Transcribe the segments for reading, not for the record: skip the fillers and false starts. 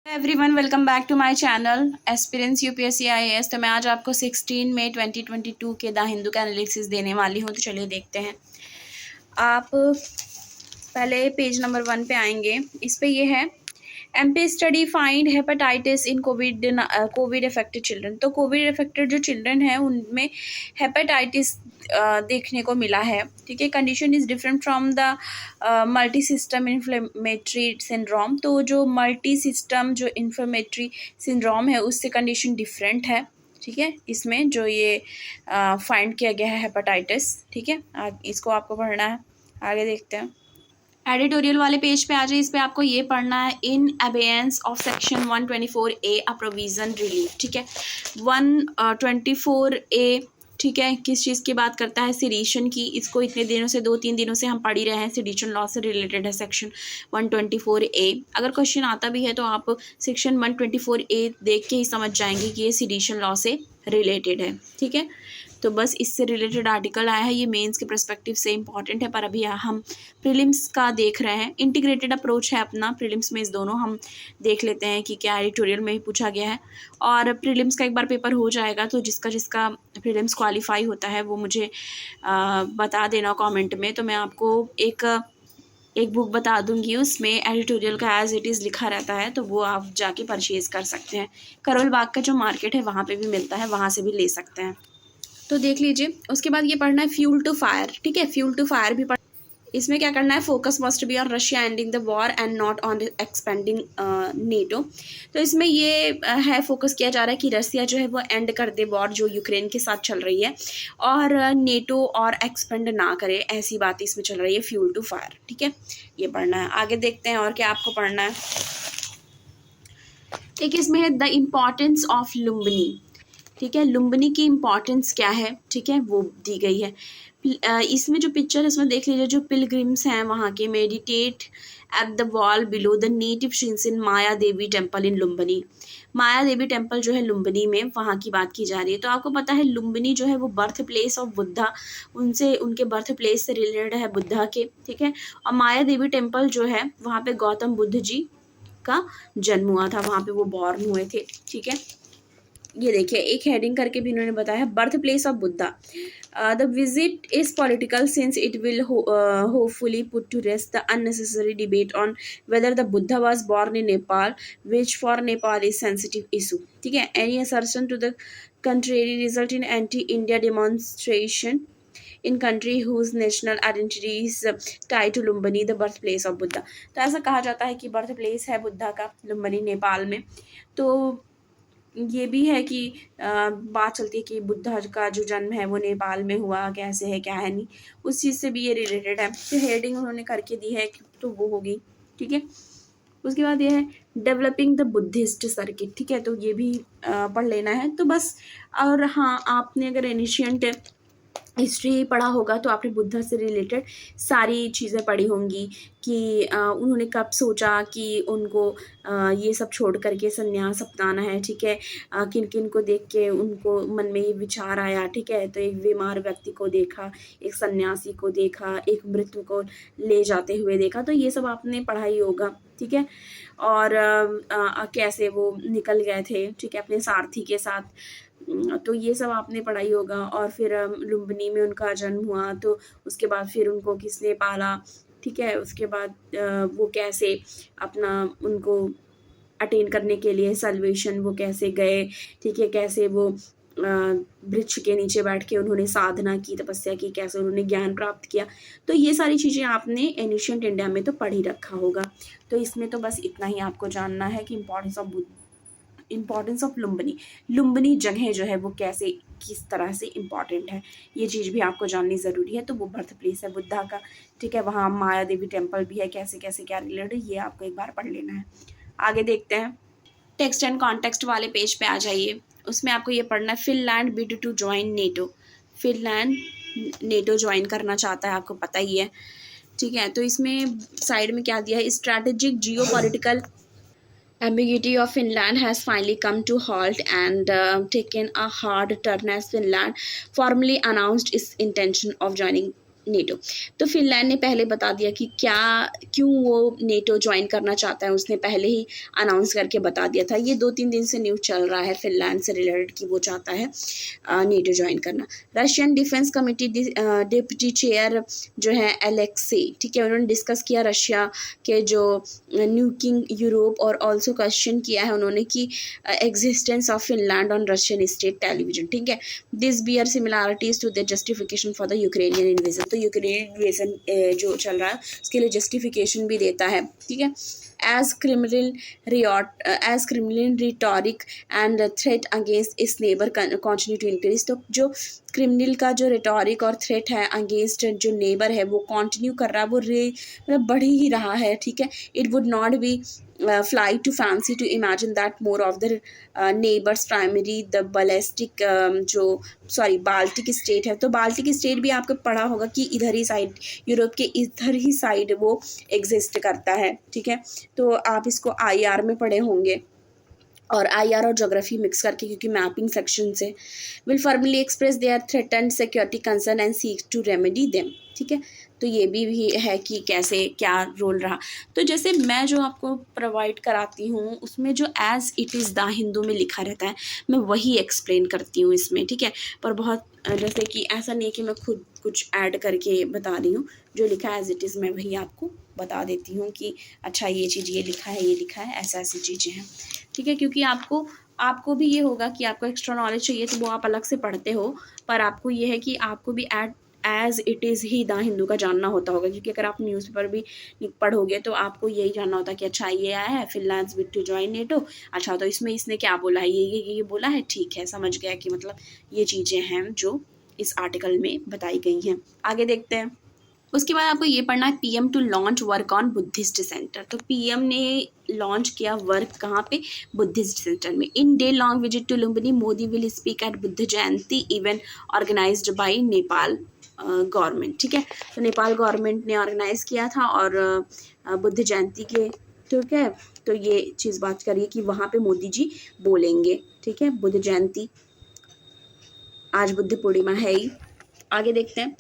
Everyone welcome back to my channel aspirants UPSC IAS. तो मैं आज आपको 16 मई 2022 के द हिंदू का एनालिसिस देने वाली हूँ। तो चलिए देखते हैं। आप पहले पेज नंबर 1 पे आएंगे। इस पे ये है एमपी स्टडी फाइंड हेपेटाइटिस इन कोविड अफेक्टेड चिल्ड्रन। तो कोविड अफेक्टेड जो चिल्ड्रन हैं उनमें हेपेटाइटिस देखने को मिला है। ठीक है, condition is different from the multi system inflammatory syndrome. तो जो मल्टी सिस्टम जो इन्फ्लेमेटरी सिंड्रोम है उससे कंडीशन डिफरेंट है। ठीक है, इसमें जो ये फाइंड किया गया है हेपेटाइटिस। ठीक है, इसको आपको पढ़ना है। आगे देखते हैं। एडिटोरियल वाले पेज पे आ जाए। इस पे आपको ये पढ़ना है in abeyance of section 124A a provision relief. ठीक है, 124A ठीक है किस चीज़ की बात करता है? सिडिशन की। इसको इतने दिनों से 2-3 दिनों से हम पढ़ ही रहे हैं। सिडिशन लॉ से रिलेटेड है सेक्शन 124A। अगर क्वेश्चन आता भी है तो आप सेक्शन 124A देख के ही समझ जाएंगे कि ये सिडिशन लॉ से रिलेटेड है। ठीक है, तो बस इससे रिलेटेड आर्टिकल आया है। ये मेंस के पर्सपेक्टिव से इंपॉर्टेंट है, पर अभी हम प्रीलिम्स का देख रहे हैं। इंटीग्रेटेड अप्रोच है अपना। प्रीलिम्स में इस दोनों हम देख लेते हैं कि क्या एडिटोरियल में ही पूछा गया है। और प्रीलिम्स का एक बार पेपर हो जाएगा तो जिसका जिसका प्रीलिम्स क्वालिफाई होता है वो मुझे बता देना कमेंट में। तो मैं आपको एक बुक बता दूंगी, उसमें एडिटोरियल का एज इट इज़ लिखा रहता है, तो वो आप जाके परचेज़ कर सकते हैं। करोल बाग का जो मार्केट है वहाँ पे भी मिलता है, वहाँ से भी ले सकते हैं। तो देख लीजिए। उसके बाद ये पढ़ना है फ्यूल टू फायर। ठीक है, फ्यूल टू फायर भी इसमें क्या करना है? Focus must be on Russia ending the war and not on expanding NATO. तो इसमें ये है फोकस किया जा रहा है कि रसिया जो है वो एंड कर दे वॉर जो यूक्रेन के साथ चल रही है, और नेटो और एक्सपेंड ना करे, ऐसी बात इसमें चल रही है। Fuel to fire. ठीक है, ये पढ़ना है। आगे देखते हैं और क्या आपको पढ़ना है। एक इसमें है द इम्पॉर्टेंस ऑफ लुम्बिनी। ठीक है, लुम्बिनी की इम्पॉर्टेंस क्या है? ठीक है, वो दी गई है। इसमें जो पिक्चर है इसमें देख लीजिए। जो पिलग्रिम्स हैं वहाँ के meditate at the wall below the native scenes in Maya Devi temple in Lumbini. Maya Devi temple जो है लुम्बिनी में, वहाँ की बात की जा रही है। तो आपको पता है लुम्बिनी जो है वो बर्थ प्लेस ऑफ बुद्धा, उनसे उनके बर्थ प्लेस से रिलेटेड है बुद्धा के। ठीक है, और माया देवी टेम्पल जो है वहाँ पे गौतम बुद्ध जी का जन्म हुआ था, वहाँ पे वो बॉर्न हुए थे। ठीक है, ये देखिए एक हेडिंग करके भी इन्होंने बताया, birth place of Buddha. The visit is political since it will hopefully put to rest the unnecessary debate on whether the Buddha was born in Nepal, which for Nepal is sensitive issue. ठीक है, any assertion to the contrary result in anti-India demonstration in country whose national identity is tied to Lumbini the birthplace of Buddha. तो ऐसा कहा जाता है कि birth place है बुद्धा का लुम्बिनी नेपाल में। तो ये भी है कि बात चलती है कि बुद्धा का जो जन्म है वो नेपाल में हुआ, कैसे है क्या है नहीं, उस चीज़ से भी ये रिलेटेड है। तो हेडिंग उन्होंने करके दी है तो वो होगी। ठीक है, उसके बाद ये है डेवलपिंग द बुद्धिस्ट सर्किट। ठीक है, तो ये भी पढ़ लेना है तो बस। और हाँ, आपने अगर एनिशियंट हिस्ट्री पढ़ा होगा तो आपने बुद्धा से रिलेटेड सारी चीज़ें पढ़ी होंगी कि उन्होंने कब सोचा कि उनको ये सब छोड़ करके संन्यास अपनाना है। ठीक है, किन किन को देख के उनको मन में ये विचार आया। ठीक है, तो एक बीमार व्यक्ति को देखा, एक सन्यासी को देखा, एक मृत्यु को ले जाते हुए देखा। तो ये सब आपने पढ़ा ही होगा। ठीक है, और कैसे वो निकल गए थे, ठीक है, अपने सारथी के साथ। तो ये सब आपने पढ़ाई होगा। और फिर लुम्बिनी में उनका जन्म हुआ, तो उसके बाद फिर उनको किसने पाला। ठीक है, उसके बाद वो कैसे अपना उनको अटेन करने के लिए सल्वेशन वो कैसे गए। ठीक है, कैसे वो वृक्ष के नीचे बैठ के उन्होंने साधना की, तपस्या की, कैसे उन्होंने ज्ञान प्राप्त किया। तो ये सारी चीज़ें आपने एनिशियंट इंडिया में तो पढ़ ही रखा होगा। तो इसमें तो बस इतना ही आपको जानना है कि इम्पॉर्टेंस ऑफ लुम्बिनी, लुम्बिनी जगह जो है वो कैसे किस तरह से इम्पॉर्टेंट है, ये चीज़ भी आपको जाननी ज़रूरी है। तो वो बर्थ प्लेस है बुद्धा का। ठीक है, वहाँ माया देवी टेम्पल भी है, कैसे कैसे क्या रिलेटेड, ये आपको एक बार पढ़ लेना है। आगे देखते हैं। टेक्स्ट एंड कॉन्टेक्स्ट वाले पेज पे आ जाइए। उसमें आपको ये पढ़ना है Finland bid to join NATO. Finland NATO join करना चाहता है, आपको पता ही है। ठीक है, तो इसमें साइड में क्या दिया है? Strategic Jio political ambiguity of Finland has finally come to halt and taken a hard turn as Finland formally announced its intention of joining NATO. तो फिनलैंड ने पहले बता दिया कि क्यों वो नेटो ज्वाइन करना चाहता है, उसने पहले ही अनाउंस करके बता दिया था। ये 2-3 दिन से न्यूज़ चल रहा है फिनलैंड से रिलेटेड कि वो चाहता है नेटो ज्वाइन करना। Russian defence committee deputy chair जो है एलेक्सी, ठीक है, उन्होंने डिस्कस किया रशिया के जो न्यूकिंग यूरोप और ऑल्सो क्वेश्चन किया है उन्होंने कि existence of Finland on Russian state television, ठीक है। This bear similarities to the justification for the Ukrainian invasion. तो यूक्रेनियन इन्वेजन जो चल रहा है उसके लिए जस्टिफिकेशन भी देता है, ठीक है। as criminal rhetoric and threat against its neighbor continue to increase। तो जो क्रिमिनल का जो रिटॉरिक और थ्रेट है अगेंस्ट जो नेबर है वो कंटिन्यू कर रहा है, वो मतलब बढ़ ही रहा है, ठीक है। It would not be fly too fancy to imagine that more of the neighbors primary the ballistic Baltic state है। तो बाल्टिक स्टेट भी आपको पढ़ा होगा कि इधर ही साइड, यूरोप के इधर ही साइड वो एग्जिस्ट करता है, ठीक है। तो आप इसको IR में पढ़े होंगे और IR और ज्योग्राफी मिक्स करके, क्योंकि मैपिंग सेक्शन से। Will formally express their threatened security concern and seek to remedy them, ठीक है। तो ये भी है कि कैसे क्या रोल रहा। तो जैसे मैं जो आपको प्रोवाइड कराती हूँ उसमें जो as it is the Hindu में लिखा रहता है मैं वही एक्सप्लेन करती हूँ इसमें, ठीक है। पर बहुत जैसे कि ऐसा नहीं है कि मैं खुद कुछ ऐड करके बता रही हूँ, जो लिखा है एज़ इट इज़ मैं वही आपको बता देती हूँ कि अच्छा ये चीज़ ये लिखा है, ये लिखा है, ऐसा ऐसी चीज़ें हैं, ठीक है। क्योंकि आपको भी ये होगा कि आपको एक्स्ट्रा नॉलेज चाहिए तो वो आप अलग से पढ़ते हो, पर आपको ये है कि आपको भी as it is he the Hindu का जानना होता होगा। क्योंकि अगर आप न्यूज़पेपर भी पढ़ोगे तो आपको यही जानना होता है कि अच्छा ये आया है Finland will to join NATO, अच्छा तो इसमें इसने क्या बोला है, ये बोला है, ठीक है, समझ गया कि मतलब ये चीज़ें हैं जो इस आर्टिकल में बताई गई हैं। आगे देखते हैं। उसके बाद आपको ये पढ़ना है PM to launch work on Buddhist centre. तो PM ने लॉन्च किया वर्क कहाँ पे, बुद्धिस्ट सेंटर में। In day long visit to Lumbini Modi will speak at Buddha Jayanti event organised by Nepal government, ठीक है। तो नेपाल गवर्नमेंट ने ऑर्गेनाइज किया था और बुद्ध जयंती के, ठीक है। तो ये चीज़ बात करिए कि वहाँ पे मोदी जी बोलेंगे, ठीक है। बुद्ध जयंती, आज बुद्ध पूर्णिमा है ही। आगे देखते हैं।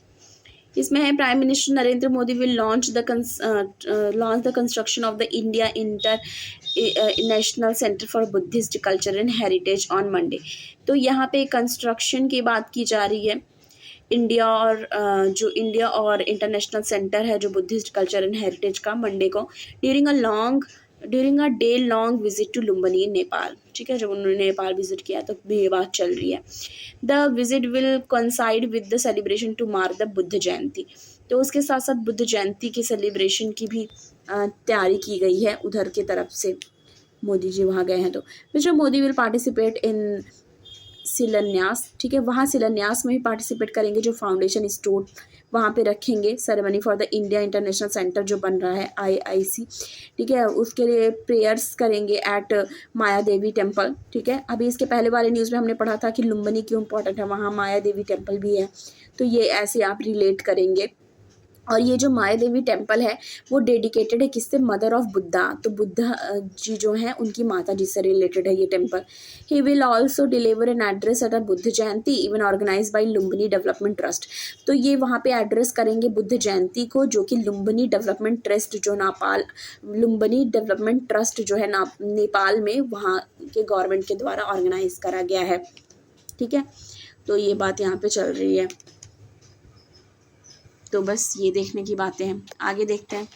इसमें है prime minister Narendra Modi will launch the construction of the India national centre for Buddhist culture and heritage on Monday. तो यहाँ पे कंस्ट्रक्शन की बात की जा रही है जो इंडिया और इंटरनेशनल सेंटर है जो बुद्धिस्ट कल्चर एंड हेरिटेज का, मंडे को during a day long visit to Lumbini Nepal, ठीक है। जब उन्होंने नेपाल विजिट किया तो ये बात चल रही है। The visit will coincide with the celebration to mark the Buddha Jayanti. तो उसके साथ साथ बुद्ध जयंती के सेलिब्रेशन की भी तैयारी की गई है उधर की तरफ से। मोदी जी वहाँ गए हैं तो mister Modi will participate in शिलान्यास, ठीक है। वहाँ शिलान्यास में भी पार्टिसिपेट करेंगे, जो फाउंडेशन स्टोन वहाँ पे रखेंगे। Ceremony for the India international centre जो बन रहा है IIC, ठीक है, उसके लिए प्रेयर्स करेंगे एट माया देवी टेम्पल, ठीक है। अभी इसके पहले वाले न्यूज़ में हमने पढ़ा था कि लुम्बिनी क्यों इम्पोर्टेंट है, वहाँ माया देवी टेम्पल भी है, तो ये ऐसे आप रिलेट करेंगे। और ये जो माया देवी टेम्पल है वो डेडिकेटेड है किससे, मदर ऑफ बुद्धा। तो बुद्धा जी जो हैं उनकी माता जी से रिलेटेड है ये temple. He will also deliver an address at a Buddha Jayanti event organise by Lumbini development trust. तो ये वहाँ पे एड्रेस करेंगे बुद्ध जयंती को, जो कि लुम्बिनी डेवलपमेंट ट्रस्ट जो लुम्बिनी डेवलपमेंट ट्रस्ट जो है नेपाल में वहाँ के गवर्नमेंट के द्वारा ऑर्गेनाइज करा गया है, ठीक है। तो ये बात यहाँ पे चल रही है। तो बस ये देखने की बातें हैं। आगे देखते हैं।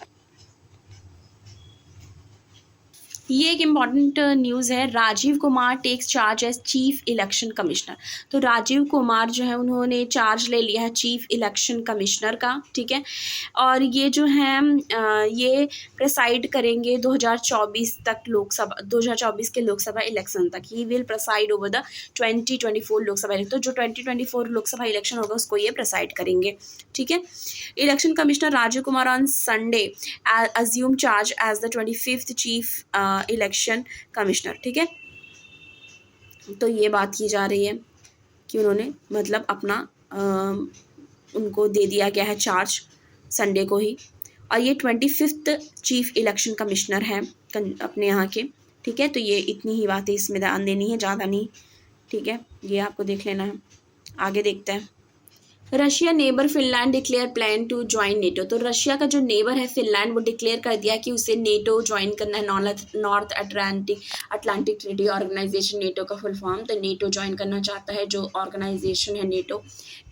ये एक इम्पॉर्टेंट न्यूज़ है। Rajiv Kumar takes charge as chief election commissioner. तो राजीव कुमार जो है उन्होंने चार्ज ले लिया है चीफ इलेक्शन कमिश्नर का, ठीक है। और ये जो है ये प्रेसाइड करेंगे 2024 तक 2024 के लोकसभा इलेक्शन तक। He will preside over the 2024 Lok Sabha election. तो जो 2024 लोकसभा इलेक्शन होगा उसको ये प्रेसाइड करेंगे, ठीक है। Election commissioner Rajiv Kumar on Sunday assume charge as the 25th chief election commissioner, ठीक है। तो ये बात की जा रही है कि उन्होंने मतलब अपना उनको दे दिया गया है चार्ज संडे को ही। और ये 25th चीफ इलेक्शन कमिश्नर हैं अपने यहाँ के, ठीक है। तो ये इतनी ही बातें इसमें ध्यान देनी है, ज़्यादा नहीं, ठीक है। ये आपको देख लेना है। आगे देखते हैं। Russia neighbour Finland declare plan to join NATO. तो रशिया का जो नेबर है फिनलैंड, वो डिक्लेयर कर दिया कि उसे नेटो ज्वाइन करना है, North Atlantic Treaty Organization, NATO का फुल फॉर्म। तो नेटो ज्वाइन करना चाहता है जो ऑर्गेनाइजेशन है नेटो,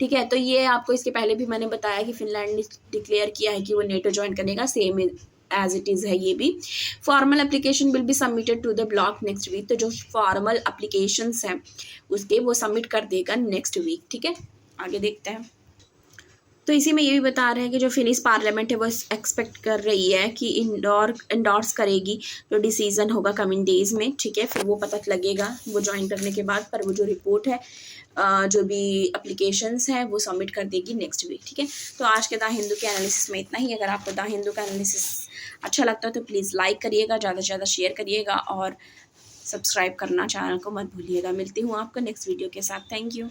ठीक है। तो ये आपको इसके पहले भी मैंने बताया कि फिनलैंड ने डिक्लेयर किया है कि वो नेटो ज्वाइन करेगा, सेम एज इट इज़ है ये भी। Formal application will be submitted to the bloc next week. तो जो फॉर्मल एप्लीकेशंस हैं उसके वो सबमिट कर देगा नेक्स्ट वीक, ठीक है। आगे देखते हैं। तो इसी में ये भी बता रहे हैं कि जो फिनिश पार्लियामेंट है वो एक्सपेक्ट कर रही है कि इंडोर्स करेगी जो डिसीजन होगा कमिंग डेज में, ठीक है। फिर वो पता लगेगा वो ज्वाइन करने के बाद, पर वो जो रिपोर्ट है जो भी एप्लीकेशंस हैं वो सबमिट कर देगी नेक्स्ट वीक, ठीक है। तो आज के द हिंदू के एनालिसिस में इतना ही। अगर आपको द हिंदू का एनालिसिस अच्छा लगता है तो प्लीज़ लाइक करिएगा, ज़्यादा से ज़्यादा शेयर करिएगा और सब्सक्राइब करना चैनल को मत भूलिएगा। मिलती हूँ आपको नेक्स्ट वीडियो के साथ। Thank you.